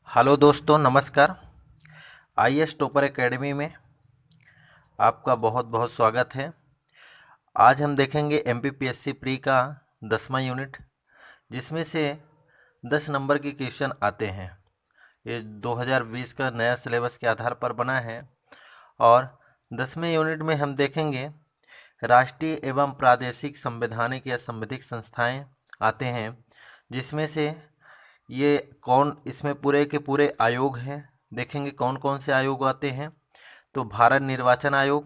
Hello दोस्तों, नमस्कार। IAS topper academy में आपका बहुत बहुत स्वागत है। आज हम देखेंगे एमपीपीएससी प्री का 10वां यूनिट, जिसमें से 10 नंबर के क्वेश्चन आते हैं। ये 2020 का नया सिलेबस के आधार पर बना है। और 10वें यूनिट में हम देखेंगे राष्ट्रीय एवं प्रादेशिक संवैधानिक या संविधिक संस्थाएं आते हैं, जिसमें से ये कौन इसमें पूरे के पूरे आयोग हैं। देखेंगे कौन कौन से आयोग आते हैं। तो भारत निर्वाचन आयोग,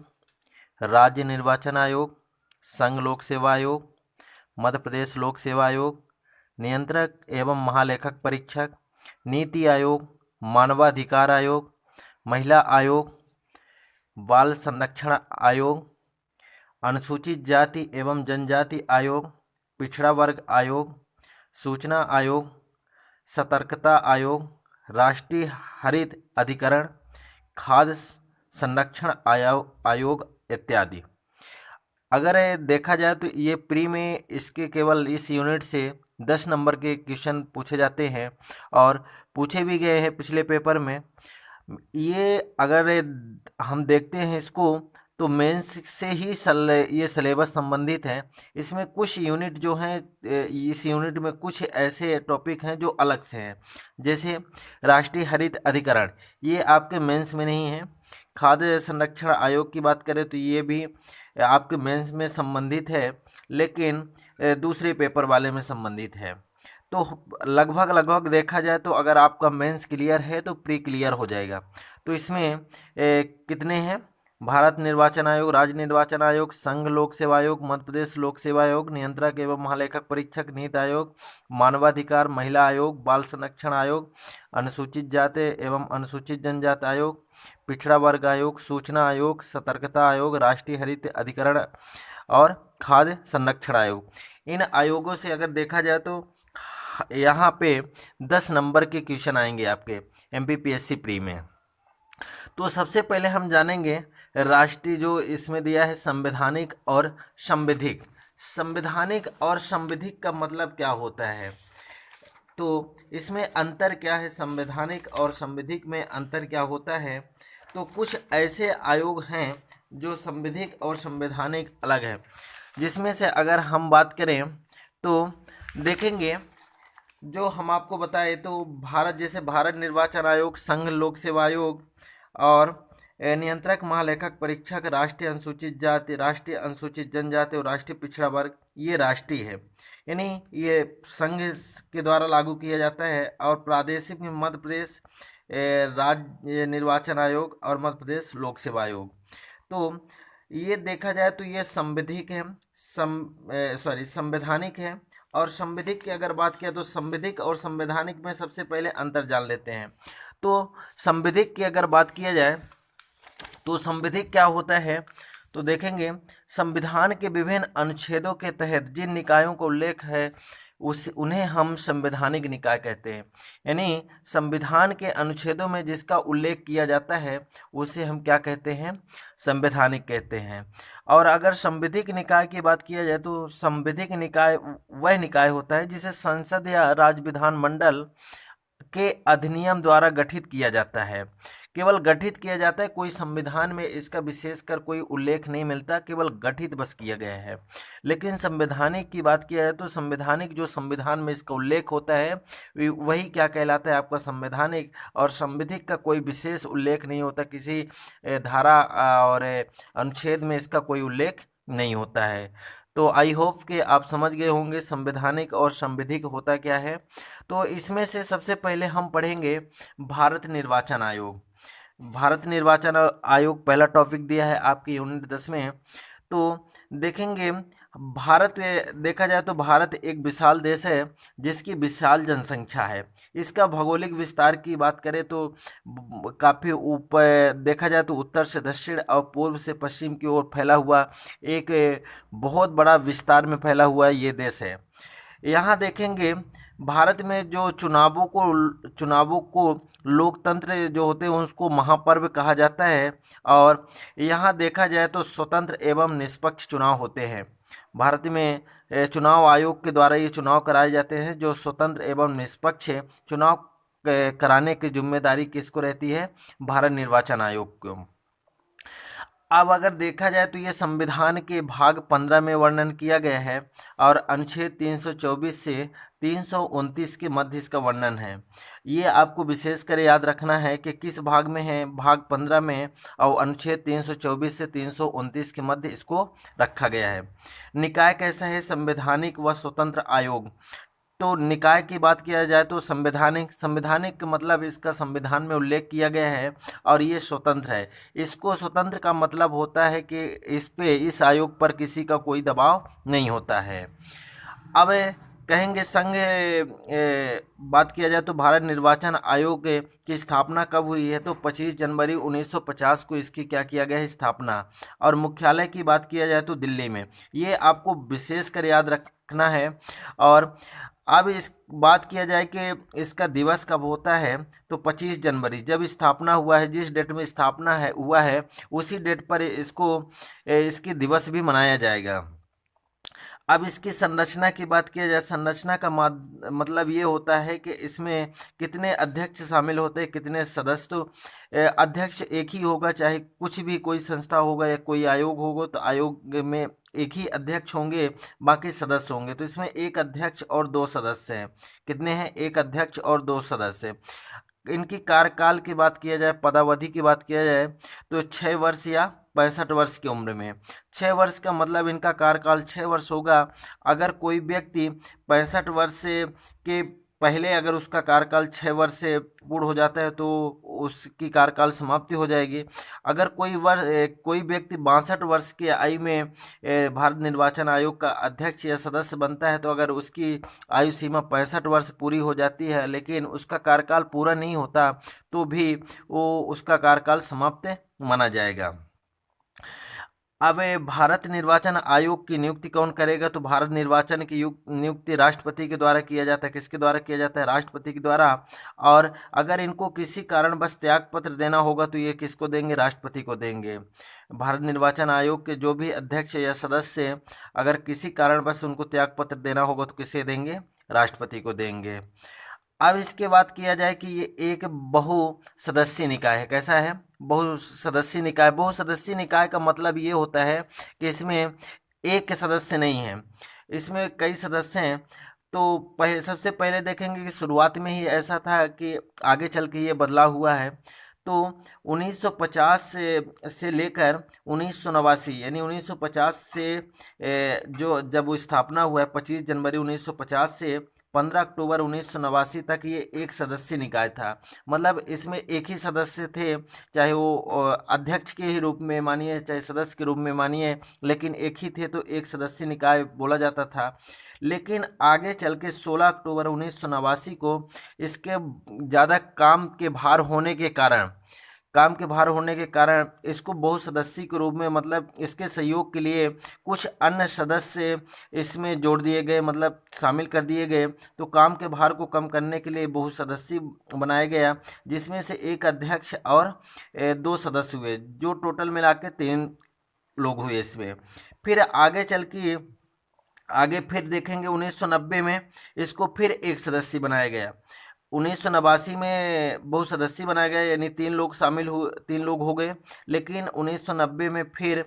राज्य निर्वाचन आयोग, संघ लोक सेवा आयोग, मध्य प्रदेश लोक सेवा आयोग, नियंत्रक एवं महालेखक परीक्षक, नीति आयोग, मानवाधिकार आयोग, महिला आयोग, बाल संरक्षण आयोग, अनुसूचित जाति एवं जनजाति आयोग, पिछड़ा वर्ग आयोग, सूचना आयोग, सतर्कता आयोग, राष्ट्रीय हरित अधिकरण, खाद्य संरक्षण आयोग इत्यादि। अगर देखा जाए तो ये प्री में इसके केवल इस यूनिट से 10 नंबर के क्वेश्चन पूछे जाते हैं और पूछे भी गए हैं पिछले पेपर में। ये अगर हम देखते हैं इसको तो मेंस से ही ये सिलेबस संबंधित है। इसमें कुछ यूनिट जो हैं, इस यूनिट में कुछ ऐसे टॉपिक हैं जो अलग से हैं, जैसे राष्ट्रीय हरित अधिकरण, ये आपके मेंस में नहीं है। खाद्य संरक्षण आयोग की बात करें तो ये भी आपके मेंस में संबंधित है, लेकिन दूसरे पेपर वाले में संबंधित है। तो लगभग देखा जाए तो अगर आपका मेंस क्लियर है तो प्री क्लियर हो जाएगा। तो इसमें कितने हैं? भारत निर्वाचन आयोग, राज्य निर्वाचन आयोग, संघ लोक सेवा आयोग, मध्य प्रदेश लोक सेवा आयोग, नियंत्रक एवं महालेखक परीक्षक, नीति आयोग, मानवाधिकार महिला आयोग, बाल संरक्षण आयोग, अनुसूचित जाति एवं अनुसूचित जनजाति आयोग, पिछड़ा वर्ग आयोग, सूचना आयोग, सतर्कता आयोग, राष्ट्रीय हरित अधिकरण और खाद्य संरक्षण आयोग। इन आयोगों से अगर देखा जाए तो यहाँ पे 10 नंबर के क्वेश्चन आएंगे आपके एमपीपीएससी प्री में। तो सबसे पहले हम जानेंगे राष्ट्रीय, जो इसमें दिया है संवैधानिक और संविधिक। संवैधानिक और संविधिक का मतलब क्या होता है, तो इसमें अंतर क्या है, संवैधानिक और संविधिक में अंतर क्या होता है। तो कुछ ऐसे आयोग हैं जो संविधिक और संवैधानिक अलग है, जिसमें से अगर हम बात करें तो देखेंगे, जो हम आपको बताए तो जैसे भारत निर्वाचन आयोग, संघ लोक सेवा आयोग और नियंत्रक महालेखक परीक्षक, राष्ट्रीय अनुसूचित जाति, राष्ट्रीय अनुसूचित जनजाति और राष्ट्रीय पिछड़ा वर्ग, ये राष्ट्रीय है, यानी ये संघ के द्वारा लागू किया जाता है। और प्रादेशिक में मध्य प्रदेश राज्य निर्वाचन आयोग और मध्य प्रदेश लोक सेवा आयोग। तो ये देखा जाए तो ये संविधिक है, संवैधानिक है। और संविधिक की अगर बात किया तो संविधिक और संवैधानिक में सबसे पहले अंतर जान लेते हैं। तो संविधिक की अगर बात किया जाए तो संविधिक क्या होता है, तो देखेंगे संविधान के विभिन्न अनुच्छेदों के तहत जिन निकायों का उल्लेख है उन्हें हम संवैधानिक निकाय कहते हैं। यानी संविधान के अनुच्छेदों में जिसका उल्लेख किया जाता है उसे हम क्या कहते हैं, संवैधानिक कहते हैं। और अगर संविधिक निकाय की बात किया जाए तो संविधिक निकाय वह निकाय होता है जिसे संसद या राज्य विधानमंडल के अधिनियम द्वारा गठित किया जाता है। केवल गठित किया जाता है, कोई संविधान में इसका विशेषकर कोई उल्लेख नहीं मिलता, केवल गठित बस किया गया है। लेकिन संवैधानिक की बात किया जाए तो संवैधानिक जो संविधान में इसका उल्लेख होता है वही क्या कहलाता है, आपका संवैधानिक। और संविधिक का कोई विशेष उल्लेख नहीं होता, किसी धारा और अनुच्छेद में इसका कोई उल्लेख नहीं होता है। तो आई होप कि आप समझ गए होंगे संवैधानिक और संविधिक होता क्या है। तो इसमें से सबसे पहले हम पढ़ेंगे भारत निर्वाचन आयोग। भारत निर्वाचन आयोग पहला टॉपिक दिया है आपके यूनिट 10 में। तो देखेंगे भारत, देखा जाए तो भारत एक विशाल देश है जिसकी विशाल जनसंख्या है। इसका भौगोलिक विस्तार की बात करें तो काफ़ी ऊपर, देखा जाए तो उत्तर से दक्षिण और पूर्व से पश्चिम की ओर फैला हुआ एक बहुत बड़ा विस्तार में फैला हुआ ये देश है। यहाँ देखेंगे भारत में जो चुनावों को लोकतंत्र जो होते हैं उसको महापर्व कहा जाता है। और यहाँ देखा जाए तो स्वतंत्र एवं निष्पक्ष चुनाव होते हैं। भारत में चुनाव आयोग के द्वारा ये चुनाव कराए जाते हैं जो स्वतंत्र एवं निष्पक्ष चुनाव कराने की जिम्मेदारी किसको रहती है? भारत निर्वाचन आयोग को। अब अगर देखा जाए तो ये संविधान के भाग 15 में वर्णन किया गया है और अनुच्छेद 324 से 329 के मध्य इसका वर्णन है। ये आपको विशेषकर याद रखना है कि किस भाग में है, भाग 15 में, और अनुच्छेद 324 से 329 के मध्य इसको रखा गया है। निकाय कैसा है? संवैधानिक व स्वतंत्र आयोग। तो निकाय की बात किया जाए तो संवैधानिक मतलब इसका संविधान में उल्लेख किया गया है और ये स्वतंत्र है। इसको स्वतंत्र का मतलब होता है कि इस आयोग पर किसी का कोई दबाव नहीं होता है। अब कहेंगे बात किया जाए तो भारत निर्वाचन आयोग की स्थापना कब हुई है? तो 25 जनवरी 1950 को इसकी क्या किया गया है? स्थापना। और मुख्यालय की बात किया जाए तो दिल्ली में। ये आपको विशेषकर याद रखना है। और अब इस बात किया जाए कि इसका दिवस कब होता है, तो 25 जनवरी जब स्थापना हुआ है, जिस डेट में स्थापना हुआ है उसी डेट पर इसकी दिवस भी मनाया जाएगा। अब इसकी संरचना की बात किया जाए, संरचना का मतलब ये होता है कि इसमें कितने अध्यक्ष शामिल होते हैं, कितने सदस्य। तो अध्यक्ष एक ही होगा, चाहे कुछ भी कोई संस्था होगा या कोई आयोग होगा तो आयोग में एक ही अध्यक्ष होंगे, बाकी सदस्य होंगे। तो इसमें एक अध्यक्ष और 2 सदस्य हैं। कितने हैं? एक अध्यक्ष और 2 सदस्य। इनकी कार्यकाल की बात किया जाए, पदावधि की बात किया जाए तो 6 वर्ष या 65 वर्ष की उम्र में। 6 वर्ष का मतलब इनका कार्यकाल 6 वर्ष होगा। अगर कोई व्यक्ति 65 वर्ष के पहले अगर उसका कार्यकाल 6 वर्ष से पूर्ण हो जाता है तो उसकी कार्यकाल समाप्ति हो जाएगी। अगर कोई व्यक्ति 62 वर्ष की आयु में भारत निर्वाचन आयोग का अध्यक्ष या सदस्य बनता है तो अगर उसकी आयु सीमा 65 वर्ष पूरी हो जाती है लेकिन उसका कार्यकाल पूरा नहीं होता तो भी वो उसका कार्यकाल समाप्त माना जाएगा। अब भारत निर्वाचन आयोग की नियुक्ति कौन करेगा? तो भारत निर्वाचन की नियुक्ति राष्ट्रपति के द्वारा किया जाता है। किसके द्वारा किया जाता है? राष्ट्रपति के द्वारा। और अगर इनको किसी कारण बस त्याग पत्र देना होगा तो ये किसको देंगे? राष्ट्रपति को देंगे। भारत निर्वाचन आयोग के जो भी अध्यक्ष या सदस्य अगर किसी कारण बस उनको त्याग पत्र देना होगा तो किसे देंगे? राष्ट्रपति को देंगे। अब इसके बात किया जाए कि ये एक बहुसदस्यीय निकाय है। कैसा है? बहुसदस्यीय निकाय। बहुसदस्यीय निकाय का मतलब ये होता है कि इसमें एक सदस्य नहीं है, इसमें कई सदस्य हैं। तो सबसे पहले देखेंगे कि शुरुआत में ही ऐसा था कि आगे चल के ये बदलाव हुआ है। तो 1950 से लेकर 1989 यानी 1950 से जो जब वो स्थापना हुआ है 25 जनवरी 1950 से 15 अक्टूबर 1989 तक ये एक सदस्य निकाय था। मतलब इसमें एक ही सदस्य थे, चाहे वो अध्यक्ष के ही रूप में मानिए चाहे सदस्य के रूप में मानिए, लेकिन एक ही थे तो एक सदस्य निकाय बोला जाता था। लेकिन आगे चल के 16 अक्टूबर 1989 को इसके ज़्यादा काम के भार होने के कारण इसको बहुसदस्यीय के रूप में मतलब इसके सहयोग के लिए कुछ अन्य सदस्य इसमें जोड़ दिए गए, मतलब शामिल कर दिए गए। तो काम के भार को कम करने के लिए बहुसदस्यीय बनाया गया, जिसमें से एक अध्यक्ष और 2 सदस्य हुए, जो टोटल मिला के 3 लोग हुए इसमें। फिर आगे फिर देखेंगे 1990 में इसको फिर एक सदस्य बनाया गया। 1989 में बहुसदस्यीय बनाया गया यानी 3 लोग हो गए। लेकिन 1990 में फिर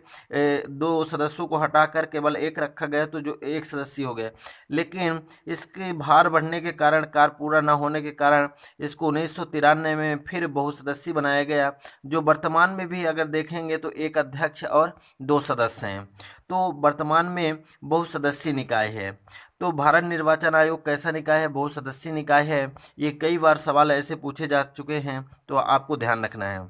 2 सदस्यों को हटाकर केवल एक रखा गया तो जो एक सदस्य हो गए। लेकिन इसके भार बढ़ने के कारण, कार्य पूरा न होने के कारण इसको 1993 में फिर बहुसदस्यीय बनाया गया, जो वर्तमान में भी अगर देखेंगे तो एक अध्यक्ष और 2 सदस्य हैं। तो वर्तमान में बहुसदस्यीय निकाय है। तो भारत निर्वाचन आयोग कैसा निकाय है? बहुसदस्यीय निकाय है। ये कई बार सवाल ऐसे पूछे जा चुके हैं तो आपको ध्यान रखना है।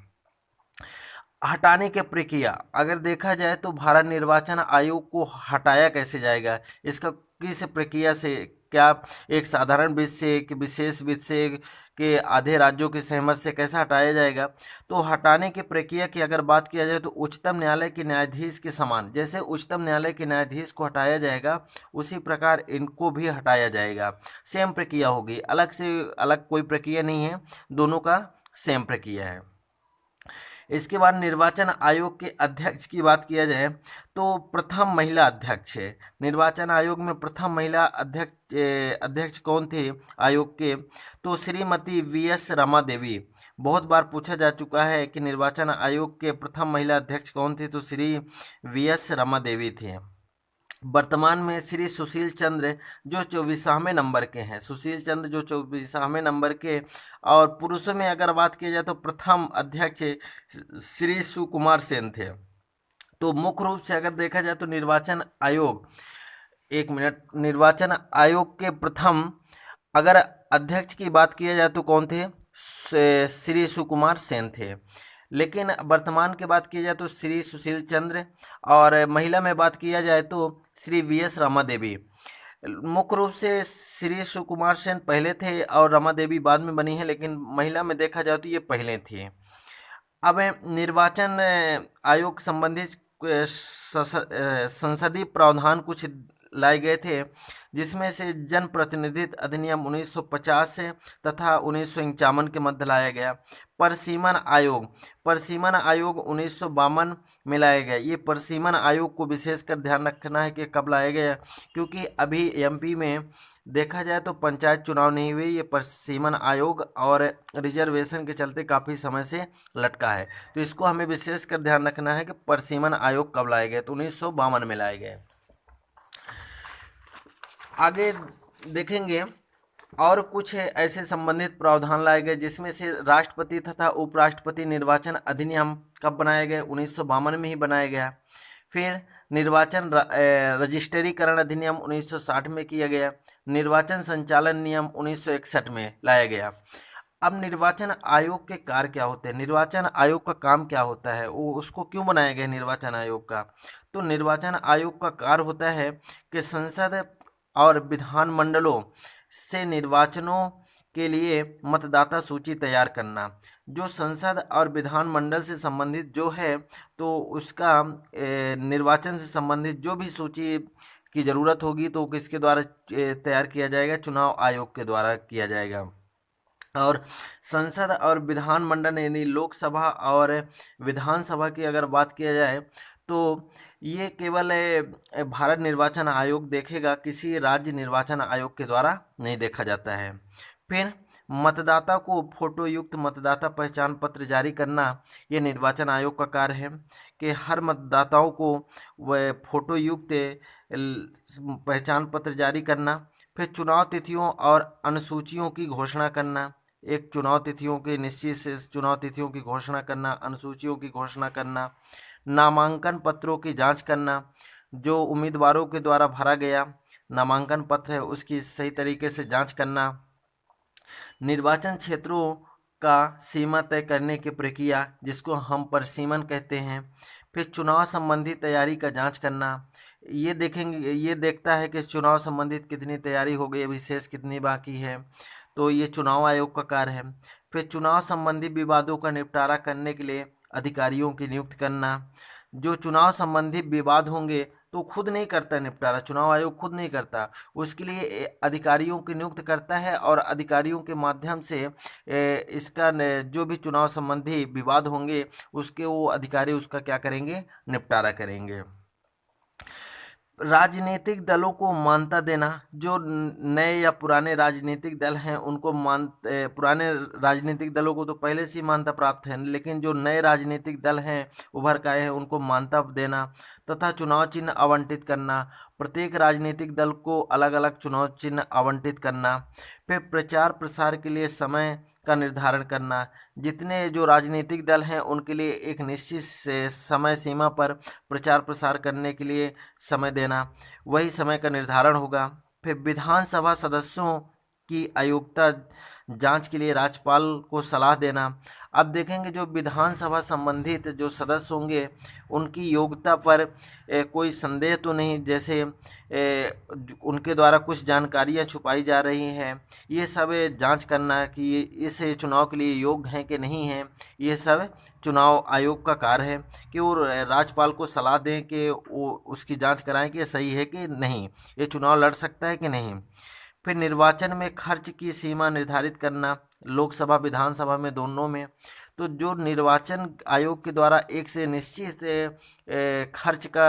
हटाने की प्रक्रिया अगर देखा जाए तो भारत निर्वाचन आयोग को हटाया कैसे जाएगा, इसका किस प्रक्रिया से, क्या एक साधारण विधि से, एक विशेष विधि से, के आधे राज्यों की सहमति से कैसा हटाया जाएगा? तो हटाने की प्रक्रिया की अगर बात किया जाए तो उच्चतम न्यायालय के न्यायाधीश के समान, जैसे उच्चतम न्यायालय के न्यायाधीश को हटाया जाएगा उसी प्रकार इनको भी हटाया जाएगा। सेम प्रक्रिया होगी, अलग से अलग कोई प्रक्रिया नहीं है, दोनों का सेम प्रक्रिया है। इसके बाद निर्वाचन आयोग के अध्यक्ष की बात किया जाए तो प्रथम महिला अध्यक्ष है। निर्वाचन आयोग में प्रथम महिला अध्यक्ष कौन थे आयोग के? तो श्रीमती वीएस रमा देवी। बहुत बार पूछा जा चुका है कि निर्वाचन आयोग के प्रथम महिला अध्यक्ष कौन थे, तो श्री वीएस रमा देवी थे। वर्तमान में श्री सुशील चंद्र जो 24वें नंबर के हैं, सुशील चंद्र जो 24वें नंबर के। और पुरुषों में अगर बात की जाए तो प्रथम अध्यक्ष श्री सुकुमार सेन थे। तो मुख्य रूप से अगर देखा जाए तो निर्वाचन आयोग, एक मिनट, निर्वाचन आयोग के प्रथम अगर अध्यक्ष की बात किया जाए तो कौन थे? श्री सुकुमार सेन थे। लेकिन वर्तमान की बात की जाए तो श्री सुशील चंद्र, और महिला में बात किया जाए तो श्री वीएस रमा देवी। मुख्य रूप से श्री सुकुमार सेन पहले थे और रमा देवी बाद में बनी है, लेकिन महिला में देखा जाए तो ये पहले थी। अब निर्वाचन आयोग संबंधित संसदीय प्रावधान कुछ लाए गए थे, जिसमें से जन प्रतिनिधित्व अधिनियम 1950 से तथा 1951 के मध्य लाया गया। परिसीमन आयोग 1952 में लाया गया। ये परिसीमन आयोग को विशेषकर ध्यान रखना है कि कब लाया गया, क्योंकि अभी एमपी में देखा जाए तो पंचायत चुनाव नहीं हुए। ये परिसीमन आयोग और रिजर्वेशन के चलते काफ़ी समय से लटका है, तो इसको हमें विशेषकर ध्यान रखना है कि परिसीमन आयोग कब लाए गए, तो 1952 में लाए गए। आगे देखेंगे और कुछ ऐसे संबंधित प्रावधान लाए गए, जिसमें से राष्ट्रपति तथा उपराष्ट्रपति निर्वाचन अधिनियम कब बनाया गया? 1952 में ही बनाया गया। फिर निर्वाचन रजिस्ट्रीकरण अधिनियम 1960 में किया गया। निर्वाचन संचालन नियम 1961 में लाया गया। अब निर्वाचन आयोग के कार्य क्या होते हैं, निर्वाचन आयोग का काम क्या होता है, वो उसको क्यों बनाया गया निर्वाचन आयोग का? तो निर्वाचन आयोग का कार्य होता है कि संसद और विधानमंडलों से निर्वाचनों के लिए मतदाता सूची तैयार करना। जो संसद और विधानमंडल से संबंधित जो है, तो उसका निर्वाचन से संबंधित जो भी सूची की ज़रूरत होगी तो किसके द्वारा तैयार किया जाएगा? चुनाव आयोग के द्वारा किया जाएगा। और संसद और विधानमंडल यानी लोकसभा और विधानसभा की अगर बात किया जाए तो ये केवल भारत निर्वाचन आयोग देखेगा, किसी राज्य निर्वाचन आयोग के द्वारा नहीं देखा जाता है। फिर मतदाता को फोटो युक्त मतदाता पहचान पत्र जारी करना, ये निर्वाचन आयोग का कार्य है कि हर मतदाताओं को वह फोटो युक्त पहचान पत्र जारी करना। फिर चुनाव तिथियों और अनुसूचियों की घोषणा करना, एक चुनाव तिथियों की निश्चित से चुनाव तिथियों की घोषणा करना, अनुसूचियों की घोषणा करना। नामांकन पत्रों की जांच करना, जो उम्मीदवारों के द्वारा भरा गया नामांकन पत्र है उसकी सही तरीके से जांच करना। निर्वाचन क्षेत्रों का सीमा तय करने की प्रक्रिया, जिसको हम परिसीमन कहते हैं। फिर चुनाव संबंधी तैयारी का जांच करना, ये देखेंगे, ये देखता है कि चुनाव संबंधित कितनी तैयारी हो गई, अभी शेष कितनी बाकी है, तो ये चुनाव आयोग का कार्य है। फिर चुनाव संबंधी विवादों का निपटारा करने के लिए अधिकारियों की नियुक्त करना। जो चुनाव संबंधी विवाद होंगे तो खुद नहीं करता निपटारा, चुनाव आयोग खुद नहीं करता, उसके लिए अधिकारियों की नियुक्त करता है और अधिकारियों के माध्यम से इसका जो भी चुनाव संबंधी विवाद होंगे उसके वो अधिकारी उसका क्या करेंगे? निपटारा करेंगे। राजनीतिक दलों को मान्यता देना, जो नए या पुराने राजनीतिक दल हैं उनको पुराने राजनीतिक दलों को तो पहले से ही मान्यता प्राप्त है, लेकिन जो नए राजनीतिक दल हैं उभर के आए हैं उनको मान्यता देना। तथा चुनाव चिन्ह आवंटित करना, प्रत्येक राजनीतिक दल को अलग अलग चुनाव चिन्ह आवंटित करना। फिर प्रचार प्रसार के लिए समय का निर्धारण करना, जितने जो राजनीतिक दल हैं उनके लिए एक निश्चित समय सीमा पर प्रचार प्रसार करने के लिए समय देना, वही समय का निर्धारण होगा। फिर विधानसभा सदस्यों की अयोग्यता जांच के लिए राज्यपाल को सलाह देना। अब देखेंगे जो विधानसभा संबंधित जो सदस्य होंगे उनकी योग्यता पर कोई संदेह तो नहीं, जैसे उनके द्वारा कुछ जानकारियां छुपाई जा रही हैं, ये सब जांच करना कि इस चुनाव के लिए योग्य हैं कि नहीं हैं, ये सब चुनाव आयोग का कार्य है कि वो राज्यपाल को सलाह दें कि वो उसकी जांच कराएं कि ये सही है कि नहीं, ये चुनाव लड़ सकता है कि नहीं। फिर निर्वाचन में खर्च की सीमा निर्धारित करना, लोकसभा विधानसभा में, दोनों में। तो जो निर्वाचन आयोग के द्वारा एक से निश्चित खर्च का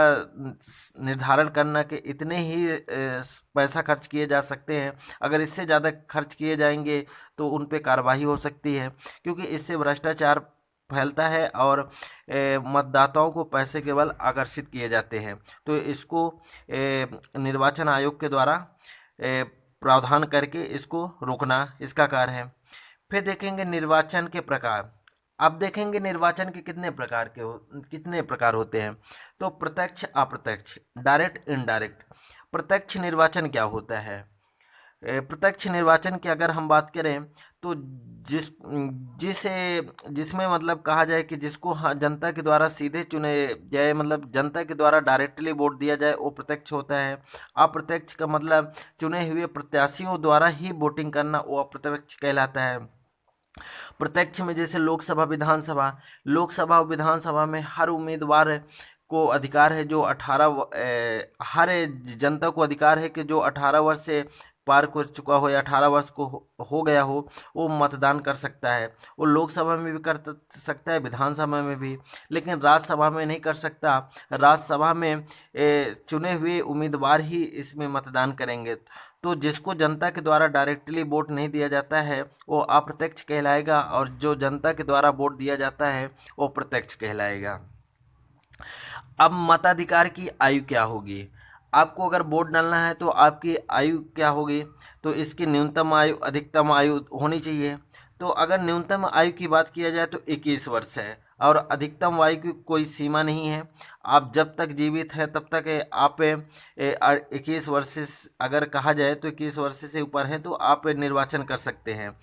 निर्धारण करना कि इतने ही पैसा खर्च किए जा सकते हैं, अगर इससे ज़्यादा खर्च किए जाएंगे तो उन पे कार्रवाई हो सकती है, क्योंकि इससे भ्रष्टाचार फैलता है और मतदाताओं को पैसे केवल आकर्षित किए जाते हैं। तो इसको निर्वाचन आयोग के द्वारा प्रावधान करके इसको रोकना इसका कार्य है। फिर देखेंगे निर्वाचन के प्रकार। अब देखेंगे निर्वाचन के कितने प्रकार होते हैं। तो प्रत्यक्ष, अप्रत्यक्ष, डायरेक्ट, इनडायरेक्ट। प्रत्यक्ष निर्वाचन क्या होता है? प्रत्यक्ष निर्वाचन की अगर हम बात करें तो जिसमें मतलब कहा जाए कि जिसको जनता के द्वारा सीधे चुने जाए, मतलब जनता के द्वारा डायरेक्टली वोट दिया जाए, वो प्रत्यक्ष होता है। अप्रत्यक्ष का मतलब चुने हुए प्रत्याशियों द्वारा ही वोटिंग करना, वो अप्रत्यक्ष कहलाता है। प्रत्यक्ष में जैसे लोकसभा और विधानसभा में हर उम्मीदवार को अधिकार है, जो हर जनता को अधिकार है कि जो 18 वर्ष से पार कर चुका हो या 18 वर्ष को हो गया हो, वो मतदान कर सकता है। वो लोकसभा में भी कर सकता है, विधानसभा में भी, लेकिन राज्यसभा में नहीं कर सकता। राज्यसभा में चुने हुए उम्मीदवार ही इसमें मतदान करेंगे। तो जिसको जनता के द्वारा डायरेक्टली वोट नहीं दिया जाता है वो अप्रत्यक्ष कहलाएगा, और जो जनता के द्वारा वोट दिया जाता है वो प्रत्यक्ष कहलाएगा। अब मताधिकार की आयु क्या होगी? आपको अगर वोट डालना है तो आपकी आयु क्या होगी? तो इसकी न्यूनतम आयु, अधिकतम आयु होनी चाहिए। तो अगर न्यूनतम आयु की बात किया जाए तो 21 वर्ष है, और अधिकतम आयु की कोई सीमा नहीं है। आप जब तक जीवित हैं तब तक आप 21 वर्ष से, अगर कहा जाए तो 21 वर्ष से ऊपर हैं तो आप निर्वाचन कर सकते हैं।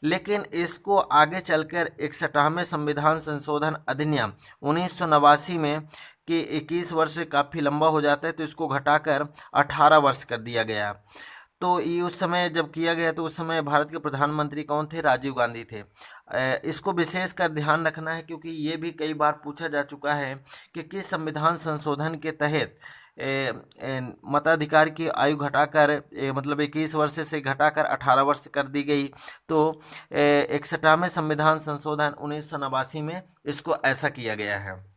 लेकिन इसको आगे चलकर 61वें संविधान संशोधन अधिनियम 1989 में कि 21 वर्ष काफ़ी लंबा हो जाता है, तो इसको घटाकर 18 वर्ष कर दिया गया। तो ये उस समय जब किया गया तो उस समय भारत के प्रधानमंत्री कौन थे? राजीव गांधी थे। इसको विशेष कर ध्यान रखना है, क्योंकि ये भी कई बार पूछा जा चुका है कि किस संविधान संशोधन के तहत मताधिकार की आयु घटाकर मतलब 21 वर्ष से घटाकर 18 वर्ष कर दी गई। तो 61वें संविधान संशोधन 1989 में इसको ऐसा किया गया है।